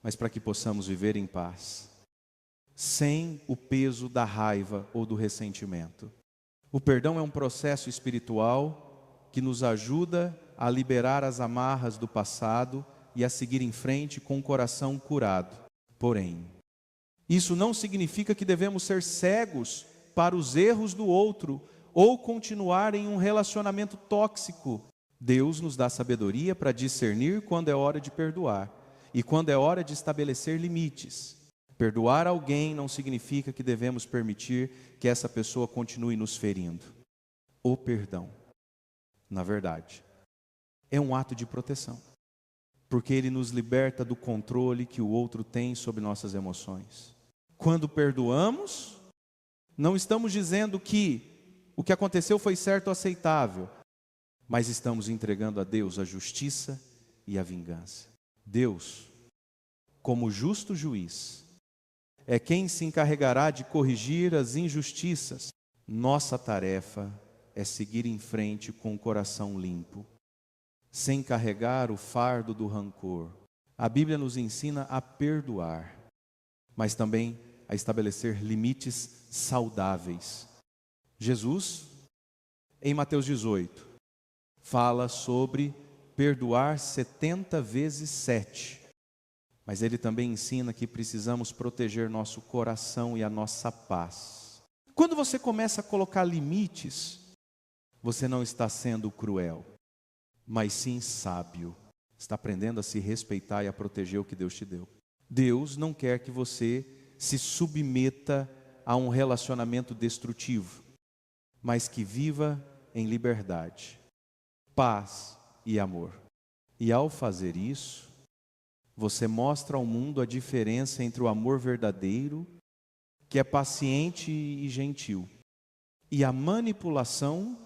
Speaker 1: mas para que possamos viver em paz, sem o peso da raiva ou do ressentimento. O perdão é um processo espiritual que nos ajuda a liberar as amarras do passado e a seguir em frente com o coração curado. Porém, isso não significa que devemos ser cegos para os erros do outro ou continuar em um relacionamento tóxico. Deus nos dá sabedoria para discernir quando é hora de perdoar e quando é hora de estabelecer limites. Perdoar alguém não significa que devemos permitir que essa pessoa continue nos ferindo. O perdão, na verdade, é um ato de proteção, porque ele nos liberta do controle que o outro tem sobre nossas emoções. Quando perdoamos, não estamos dizendo que o que aconteceu foi certo ou aceitável, mas estamos entregando a Deus a justiça e a vingança. Deus, como justo juiz, é quem se encarregará de corrigir as injustiças. Nossa tarefa é seguir em frente com o coração limpo, sem carregar o fardo do rancor. A Bíblia nos ensina a perdoar, mas também a estabelecer limites saudáveis. Jesus, em Mateus 18, fala sobre perdoar 70 vezes 7. Mas ele também ensina que precisamos proteger nosso coração e a nossa paz. Quando você começa a colocar limites, você não está sendo cruel, mas sim sábio. Está aprendendo a se respeitar e a proteger o que Deus te deu. Deus não quer que você se submeta a um relacionamento destrutivo, mas que viva em liberdade, paz e amor. E ao fazer isso, você mostra ao mundo a diferença entre o amor verdadeiro, que é paciente e gentil, e a manipulação,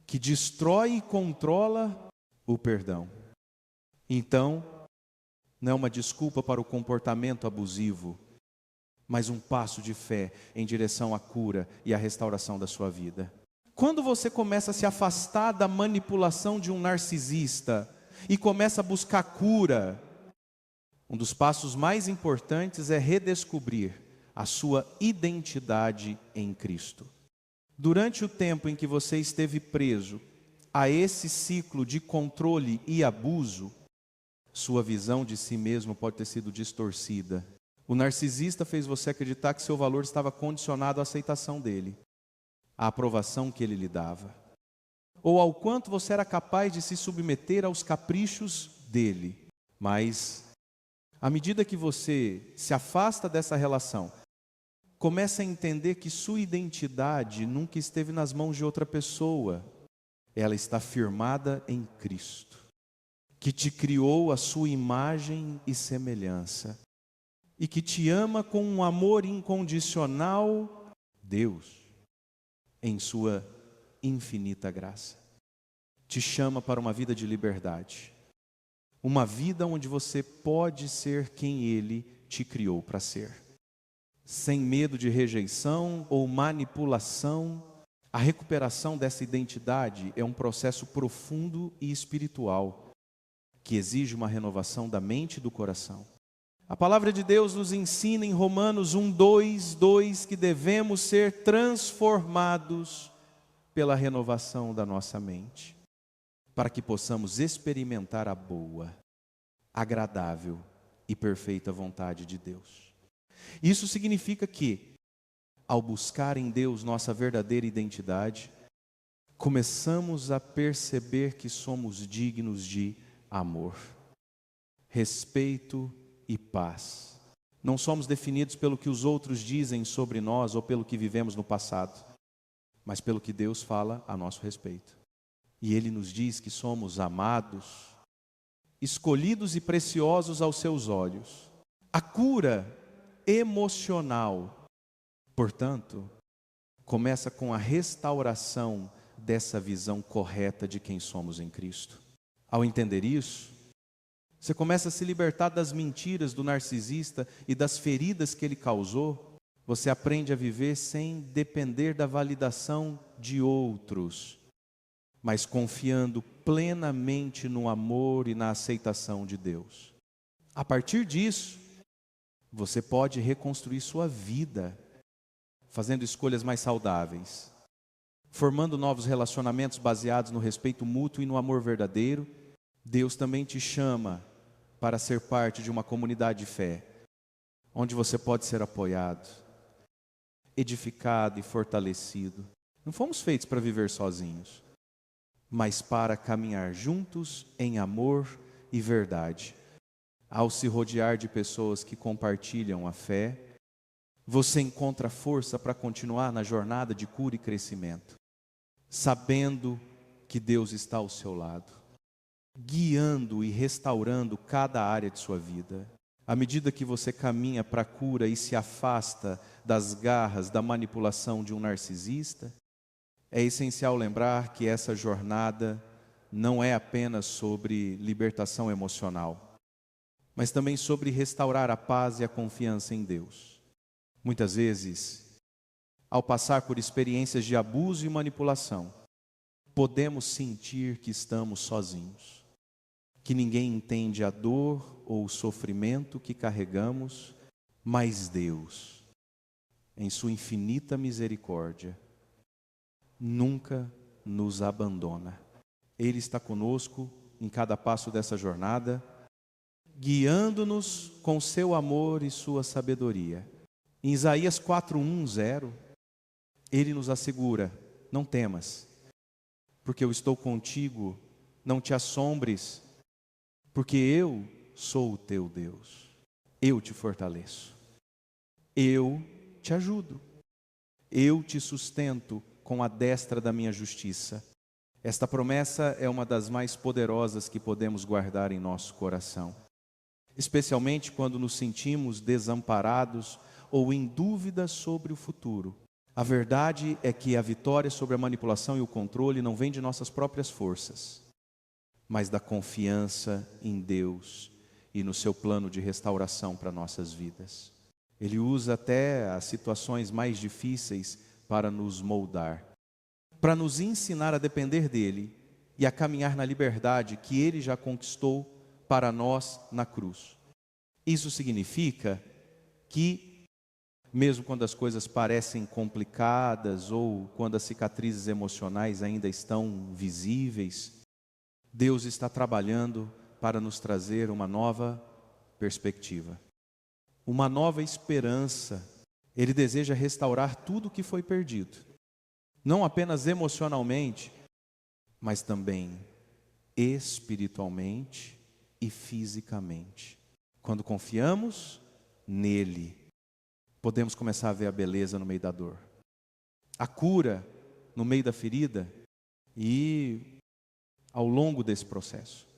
Speaker 1: que destrói e controla o perdão. Então, não é uma desculpa para o comportamento abusivo, mas um passo de fé em direção à cura e à restauração da sua vida. Quando você começa a se afastar da manipulação de um narcisista e começa a buscar cura, um dos passos mais importantes é redescobrir a sua identidade em Cristo. Durante o tempo em que você esteve preso a esse ciclo de controle e abuso, sua visão de si mesmo pode ter sido distorcida. O narcisista fez você acreditar que seu valor estava condicionado à aceitação dele, à aprovação que ele lhe dava, ou ao quanto você era capaz de se submeter aos caprichos dele. Mas, à medida que você se afasta dessa relação, começa a entender que sua identidade nunca esteve nas mãos de outra pessoa. Ela está firmada em Cristo, que te criou a sua imagem e semelhança, e que te ama com um amor incondicional, Deus, em sua infinita graça. Te chama para uma vida de liberdade, uma vida onde você pode ser quem Ele te criou para ser, sem medo de rejeição ou manipulação. A recuperação dessa identidade é um processo profundo e espiritual, que exige uma renovação da mente e do coração. A palavra de Deus nos ensina em Romanos 1:2 que devemos ser transformados pela renovação da nossa mente, para que possamos experimentar a boa, agradável e perfeita vontade de Deus. Isso significa que, ao buscar em Deus nossa verdadeira identidade, começamos a perceber que somos dignos de amor, respeito e paz. Não somos definidos pelo que os outros dizem sobre nós ou pelo que vivemos no passado, mas pelo que Deus fala a nosso respeito. E Ele nos diz que somos amados, escolhidos e preciosos aos seus olhos. A cura emocional, portanto, começa com a restauração dessa visão correta de quem somos em Cristo. Ao entender isso, você começa a se libertar das mentiras do narcisista e das feridas que ele causou. Você aprende a viver sem depender da validação de outros, mas confiando plenamente no amor e na aceitação de Deus. A partir disso, você pode reconstruir sua vida, fazendo escolhas mais saudáveis, formando novos relacionamentos baseados no respeito mútuo e no amor verdadeiro. Deus também te chama para ser parte de uma comunidade de fé, onde você pode ser apoiado, edificado e fortalecido. Não fomos feitos para viver sozinhos, mas para caminhar juntos em amor e verdade. Ao se rodear de pessoas que compartilham a fé, você encontra força para continuar na jornada de cura e crescimento, sabendo que Deus está ao seu lado, guiando e restaurando cada área de sua vida. À medida que você caminha para a cura e se afasta das garras da manipulação de um narcisista, é essencial lembrar que essa jornada não é apenas sobre libertação emocional, mas também sobre restaurar a paz e a confiança em Deus. Muitas vezes, ao passar por experiências de abuso e manipulação, podemos sentir que estamos sozinhos, que ninguém entende a dor ou o sofrimento que carregamos, mas Deus, em sua infinita misericórdia, nunca nos abandona. Ele está conosco em cada passo dessa jornada, guiando-nos com seu amor e sua sabedoria. Em Isaías 4:1-0, Ele nos assegura: não temas, porque eu estou contigo, não te assombres, porque eu sou o teu Deus, eu te fortaleço, eu te ajudo, eu te sustento com a destra da minha justiça. Esta promessa é uma das mais poderosas que podemos guardar em nosso coração, especialmente quando nos sentimos desamparados ou em dúvida sobre o futuro. A verdade é que a vitória sobre a manipulação e o controle não vem de nossas próprias forças, mas da confiança em Deus e no seu plano de restauração para nossas vidas. Ele usa até as situações mais difíceis para nos moldar, para nos ensinar a depender dele e a caminhar na liberdade que ele já conquistou para nós na cruz. Isso significa que, mesmo quando as coisas parecem complicadas ou quando as cicatrizes emocionais ainda estão visíveis, Deus está trabalhando para nos trazer uma nova perspectiva, uma nova esperança. Ele deseja restaurar tudo o que foi perdido, não apenas emocionalmente, mas também espiritualmente e fisicamente. Quando confiamos nele, podemos começar a ver a beleza no meio da dor, a cura no meio da ferida e ao longo desse processo.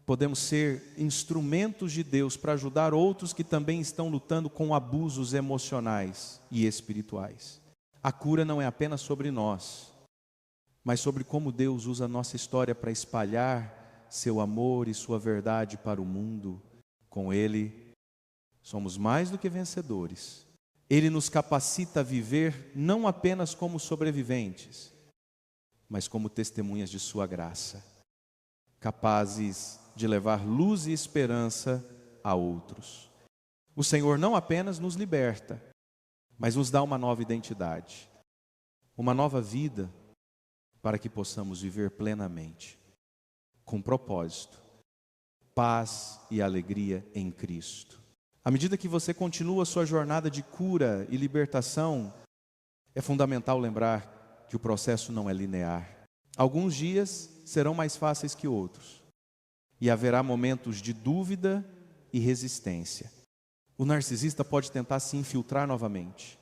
Speaker 1: Podemos ser instrumentos de Deus para ajudar outros que também estão lutando com abusos emocionais e espirituais. A cura não é apenas sobre nós, mas sobre como Deus usa a nossa história para espalhar seu amor e sua verdade para o mundo. Com Ele, somos mais do que vencedores. Ele nos capacita a viver não apenas como sobreviventes, mas como testemunhas de sua graça, capazes de levar luz e esperança a outros. O Senhor não apenas nos liberta, mas nos dá uma nova identidade, uma nova vida, para que possamos viver plenamente, com propósito, paz e alegria em Cristo. À medida que você continua a sua jornada de cura e libertação, é fundamental lembrar que o processo não é linear. Alguns dias serão mais fáceis que outros, e haverá momentos de dúvida e resistência. O narcisista pode tentar se infiltrar novamente,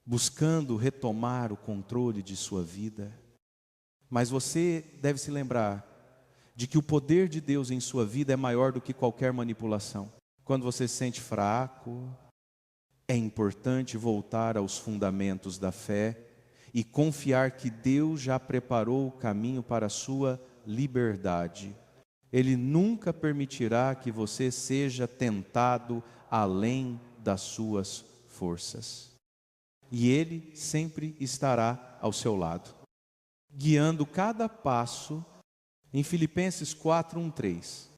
Speaker 1: buscando retomar o controle de sua vida. Mas você deve se lembrar de que o poder de Deus em sua vida é maior do que qualquer manipulação. Quando você se sente fraco, é importante voltar aos fundamentos da fé e confiar que Deus já preparou o caminho para a sua liberdade. Ele nunca permitirá que você seja tentado além das suas forças. E Ele sempre estará ao seu lado, guiando cada passo. Em Filipenses 4:1-3,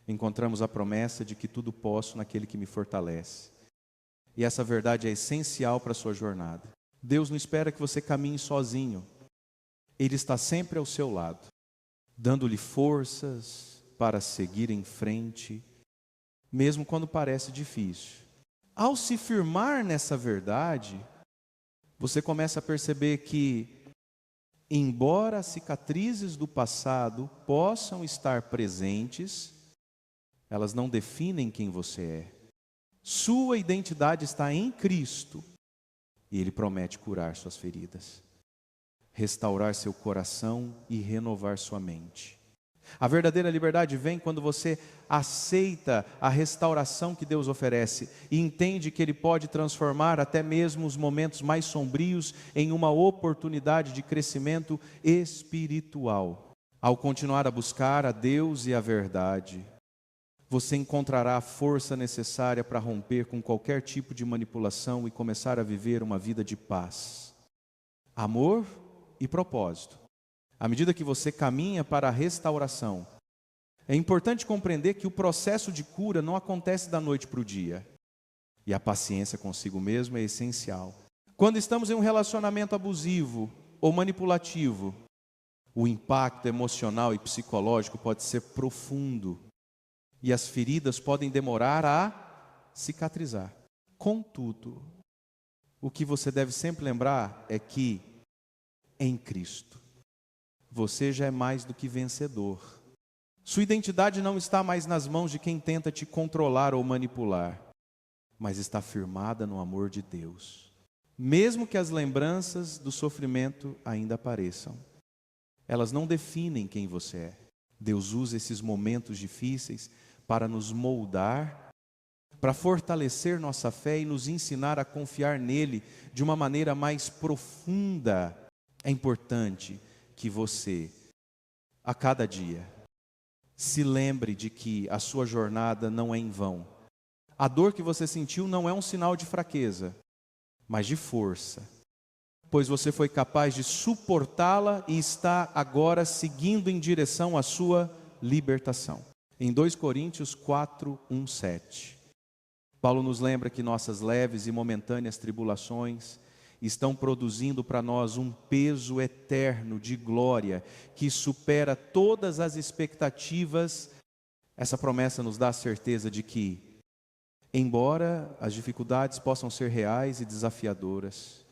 Speaker 1: encontramos a promessa de que tudo posso naquele que me fortalece. E essa verdade é essencial para a sua jornada. Deus não espera que você caminhe sozinho. Ele está sempre ao seu lado, dando-lhe forças para seguir em frente, mesmo quando parece difícil. Ao se firmar nessa verdade, você começa a perceber que, embora as cicatrizes do passado possam estar presentes, elas não definem quem você é. Sua identidade está em Cristo e Ele promete curar suas feridas, restaurar seu coração e renovar sua mente. A verdadeira liberdade vem quando você aceita a restauração que Deus oferece e entende que Ele pode transformar até mesmo os momentos mais sombrios em uma oportunidade de crescimento espiritual. Ao continuar a buscar a Deus e a verdade, você encontrará a força necessária para romper com qualquer tipo de manipulação e começar a viver uma vida de paz, amor e propósito. À medida que você caminha para a restauração, é importante compreender que o processo de cura não acontece da noite para o dia. E a paciência consigo mesmo é essencial. Quando estamos em um relacionamento abusivo ou manipulativo, o impacto emocional e psicológico pode ser profundo. E as feridas podem demorar a cicatrizar. Contudo, o que você deve sempre lembrar é que, em Cristo, você já é mais do que vencedor. Sua identidade não está mais nas mãos de quem tenta te controlar ou manipular, mas está firmada no amor de Deus. Mesmo que as lembranças do sofrimento ainda apareçam, elas não definem quem você é. Deus usa esses momentos difíceis para nos moldar, para fortalecer nossa fé e nos ensinar a confiar nele de uma maneira mais profunda. É importante que você, a cada dia, se lembre de que a sua jornada não é em vão. A dor que você sentiu não é um sinal de fraqueza, mas de força, pois você foi capaz de suportá-la e está agora seguindo em direção à sua libertação. Em 2 Coríntios 4:1-7, Paulo nos lembra que nossas leves e momentâneas tribulações estão produzindo para nós um peso eterno de glória que supera todas as expectativas. Essa promessa nos dá a certeza de que, embora as dificuldades possam ser reais e desafiadoras,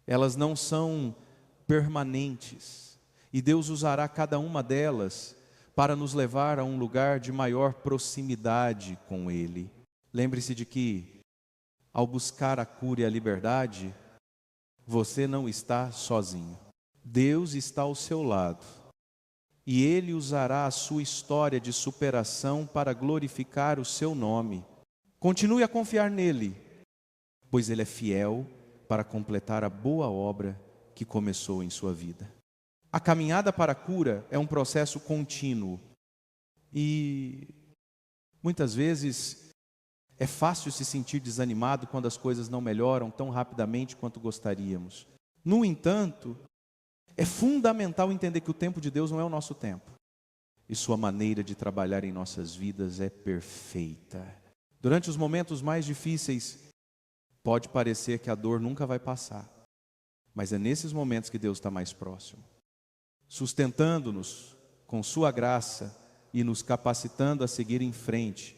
Speaker 1: elas não são permanentes, e Deus usará cada uma delas para nos levar a um lugar de maior proximidade com Ele. Lembre-se de que, ao buscar a cura e a liberdade, você não está sozinho. Deus está ao seu lado e Ele usará a sua história de superação para glorificar o seu nome. Continue a confiar nele, pois Ele é fiel para completar a boa obra que começou em sua vida. A caminhada para a cura é um processo contínuo e muitas vezes é fácil se sentir desanimado quando as coisas não melhoram tão rapidamente quanto gostaríamos. No entanto, é fundamental entender que o tempo de Deus não é o nosso tempo. E sua maneira de trabalhar em nossas vidas é perfeita. Durante os momentos mais difíceis, pode parecer que a dor nunca vai passar. Mas é nesses momentos que Deus está mais próximo, sustentando-nos com sua graça e nos capacitando a seguir em frente.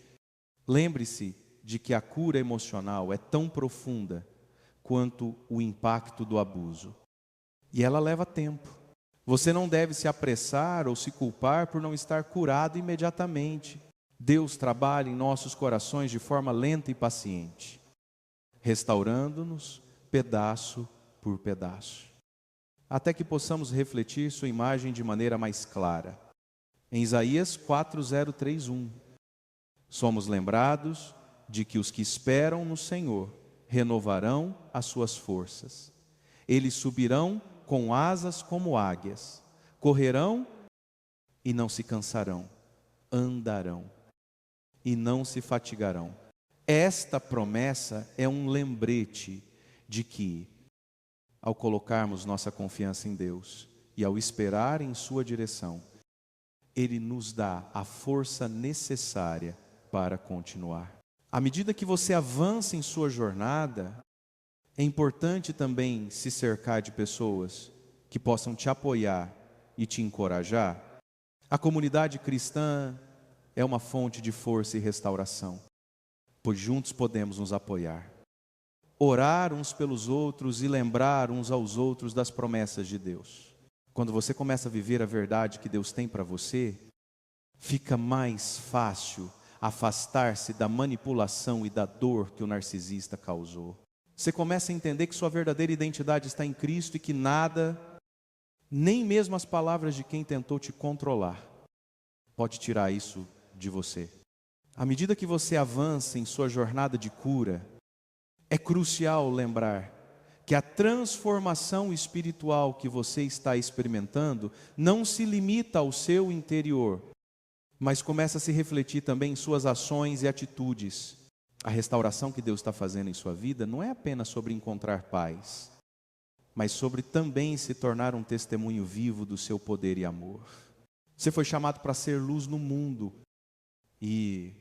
Speaker 1: Lembre-se de que a cura emocional é tão profunda quanto o impacto do abuso. E ela leva tempo. Você não deve se apressar ou se culpar por não estar curado imediatamente. Deus trabalha em nossos corações de forma lenta e paciente, restaurando-nos pedaço por pedaço, até que possamos refletir sua imagem de maneira mais clara. Em Isaías 4:031, somos lembrados de que os que esperam no Senhor renovarão as suas forças. Eles subirão com asas como águias, correrão e não se cansarão, andarão e não se fatigarão. Esta promessa é um lembrete de que, ao colocarmos nossa confiança em Deus e ao esperar em sua direção, Ele nos dá a força necessária para continuar. À medida que você avança em sua jornada, é importante também se cercar de pessoas que possam te apoiar e te encorajar. A comunidade cristã é uma fonte de força e restauração, pois juntos podemos nos apoiar, orar uns pelos outros e lembrar uns aos outros das promessas de Deus. Quando você começa a viver a verdade que Deus tem para você, fica mais fácil afastar-se da manipulação e da dor que o narcisista causou. Você começa a entender que sua verdadeira identidade está em Cristo e que nada, nem mesmo as palavras de quem tentou te controlar, pode tirar isso de você. À medida que você avança em sua jornada de cura, é crucial lembrar que a transformação espiritual que você está experimentando não se limita ao seu interior, mas começa a se refletir também em suas ações e atitudes. A restauração que Deus está fazendo em sua vida não é apenas sobre encontrar paz, mas sobre também se tornar um testemunho vivo do seu poder e amor. Você foi chamado para ser luz no mundo e,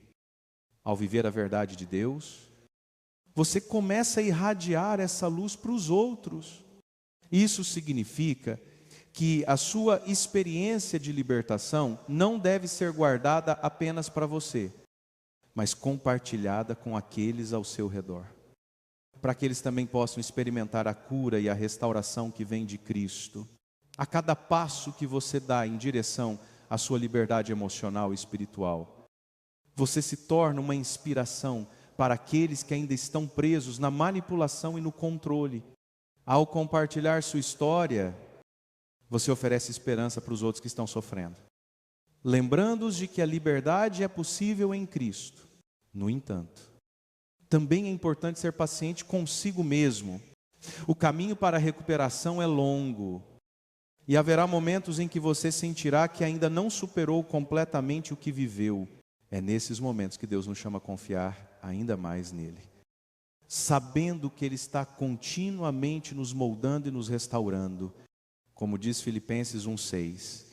Speaker 1: ao viver a verdade de Deus, você começa a irradiar essa luz para os outros. Isso significa que a sua experiência de libertação não deve ser guardada apenas para você, mas compartilhada com aqueles ao seu redor, para que eles também possam experimentar a cura e a restauração que vem de Cristo. A cada passo que você dá em direção à sua liberdade emocional e espiritual, você se torna uma inspiração para aqueles que ainda estão presos na manipulação e no controle. Ao compartilhar sua história, você oferece esperança para os outros que estão sofrendo, lembrando-os de que a liberdade é possível em Cristo. No entanto, também é importante ser paciente consigo mesmo. O caminho para a recuperação é longo, e haverá momentos em que você sentirá que ainda não superou completamente o que viveu. É nesses momentos que Deus nos chama a confiar ainda mais nele, sabendo que Ele está continuamente nos moldando e nos restaurando. Como diz Filipenses 1:6,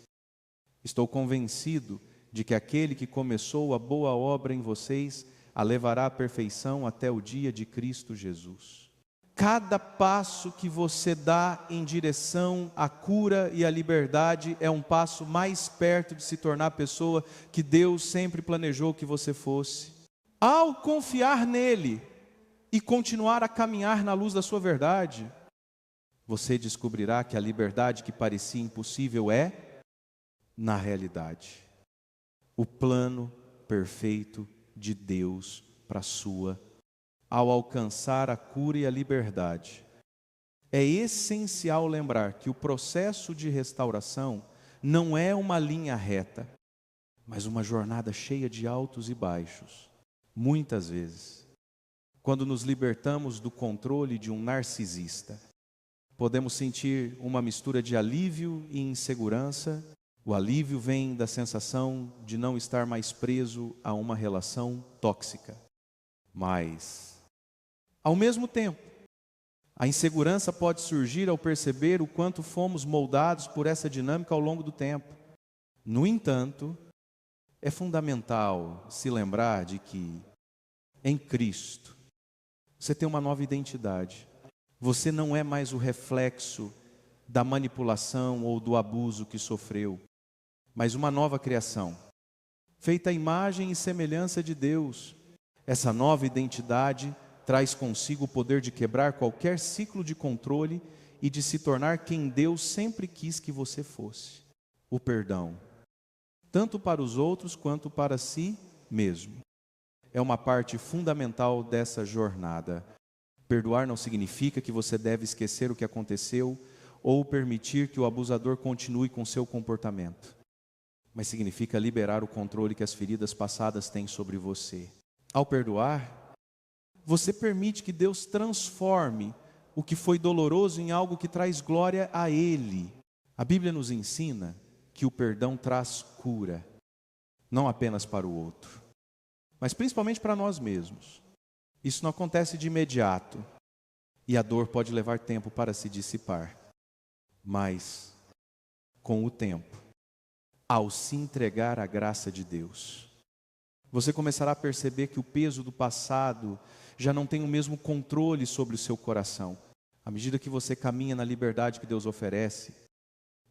Speaker 1: estou convencido de que aquele que começou a boa obra em vocês a levará à perfeição até o dia de Cristo Jesus. Cada passo que você dá em direção à cura e à liberdade é um passo mais perto de se tornar a pessoa que Deus sempre planejou que você fosse. Ao confiar nele e continuar a caminhar na luz da sua verdade, você descobrirá que a liberdade que parecia impossível é, na realidade, o plano perfeito de Deus para a sua vida. Ao alcançar a cura e a liberdade, é essencial lembrar que o processo de restauração não é uma linha reta, mas uma jornada cheia de altos e baixos. Muitas vezes, quando nos libertamos do controle de um narcisista, podemos sentir uma mistura de alívio e insegurança. O alívio vem da sensação de não estar mais preso a uma relação tóxica. Mas, ao mesmo tempo, a insegurança pode surgir ao perceber o quanto fomos moldados por essa dinâmica ao longo do tempo. No entanto, é fundamental se lembrar de que, em Cristo, você tem uma nova identidade. Você não é mais o reflexo da manipulação ou do abuso que sofreu, mas uma nova criação, feita à imagem e semelhança de Deus. Essa nova identidade traz consigo o poder de quebrar qualquer ciclo de controle e de se tornar quem Deus sempre quis que você fosse. O perdão, tanto para os outros quanto para si mesmo. É uma parte fundamental dessa jornada. Perdoar não significa que você deve esquecer o que aconteceu ou permitir que o abusador continue com seu comportamento, mas significa liberar o controle que as feridas passadas têm sobre você. Ao perdoar, você permite que Deus transforme o que foi doloroso em algo que traz glória a Ele. A Bíblia nos ensina que o perdão traz cura, não apenas para o outro, mas principalmente para nós mesmos. Isso não acontece de imediato, e a dor pode levar tempo para se dissipar. Mas, com o tempo, ao se entregar à graça de Deus, você começará a perceber que o peso do passado já não tem o mesmo controle sobre o seu coração. À medida que você caminha na liberdade que Deus oferece,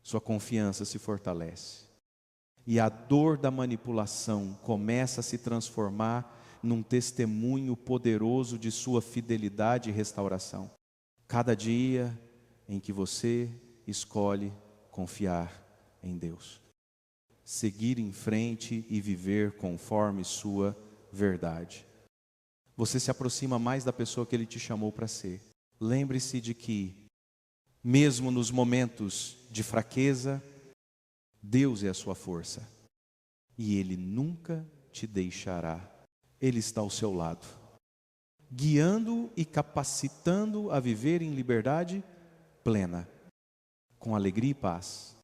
Speaker 1: sua confiança se fortalece. E a dor da manipulação começa a se transformar num testemunho poderoso de sua fidelidade e restauração. Cada dia em que você escolhe confiar em Deus, seguir em frente e viver conforme sua verdade, você se aproxima mais da pessoa que Ele te chamou para ser. Lembre-se de que, mesmo nos momentos de fraqueza, Deus é a sua força, e Ele nunca te deixará. Ele está ao seu lado, guiando e capacitando a viver em liberdade plena, com alegria e paz,